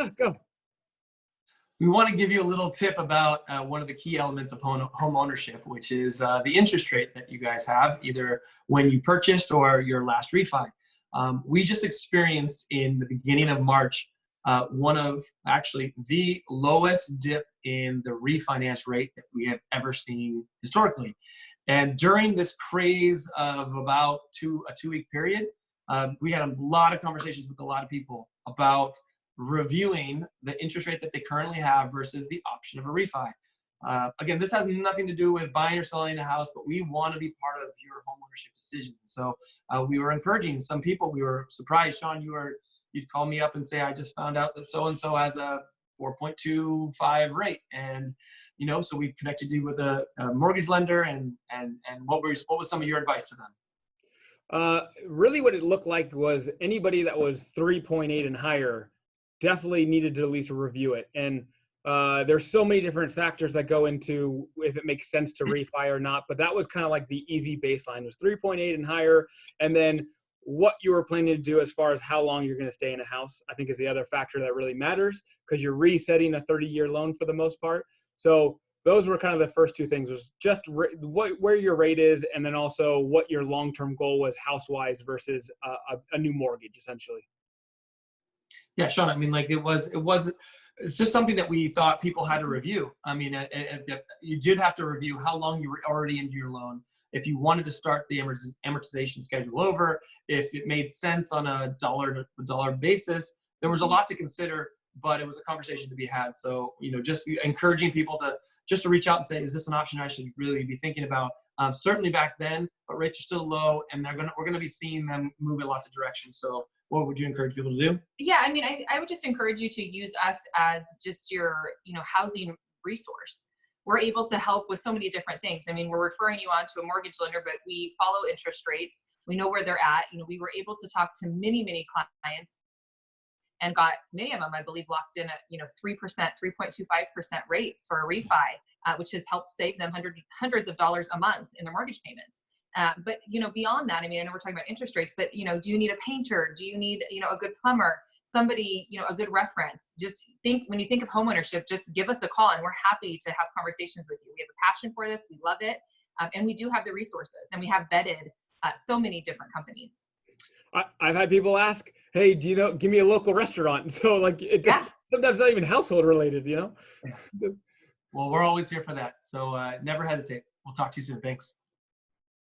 Go. We want to give you a little tip about one of the key elements of home ownership, which is the interest rate that you guys have, either when you purchased or your last refi. We just experienced in the beginning of March one of actually the lowest dip in the refinance rate that we have ever seen historically. And during this craze of about a two-week period, we had a lot of conversations with a lot of people about reviewing the interest rate that they currently have versus the option of a refi. Again, this has nothing to do with buying or selling a house, but we want to be part of your home ownership decision. So we were encouraging some people. We were surprised, Sean, you'd call me up and say, I just found out that so-and-so has a 4.25 rate. And, so we connected you with a mortgage lender and what was some of your advice to them? Really what it looked like was anybody that was 3.8 and higher definitely needed to at least review it. And there's so many different factors that go into if it makes sense to refi or not, but that was kind of like the easy baseline was 3.8 and higher. And then what you were planning to do as far as how long you're going to stay in a house, I think is the other factor that really matters because you're resetting a 30-year loan for the most part. So those were kind of the first two things was just where your rate is. And then also what your long-term goal was house-wise versus a new mortgage essentially. Yeah, Sean, I mean, like it's just something that we thought people had to review. I mean, you did have to review how long you were already into your loan. If you wanted to start the amortization schedule over, if it made sense on a dollar basis, there was a lot to consider, but it was a conversation to be had. So, just encouraging people to reach out and say, is this an option I should really be thinking about? Certainly back then, but rates are still low and we're going to be seeing them move in lots of directions. So what would you encourage people to do? Yeah, I mean, I would just encourage you to use us as just your, housing resource. We're able to help with so many different things. I mean, we're referring you on to a mortgage lender, but we follow interest rates. We know where they're at. We were able to talk to many, many clients and got many of them, I believe, locked in at, 3%, 3.25% rates for a refi, which has helped save them hundreds of dollars a month in their mortgage payments. But, beyond that, I mean, I know we're talking about interest rates, but, do you need a painter? Do you need, a good plumber, somebody, a good reference? Just when you think of homeownership, just give us a call and we're happy to have conversations with you. We have a passion for this. We love it. And we do have the resources and we have vetted so many different companies. I've had people ask, hey, give me a local restaurant. So sometimes not even household related, Well, we're always here for that. So never hesitate. We'll talk to you soon. Thanks.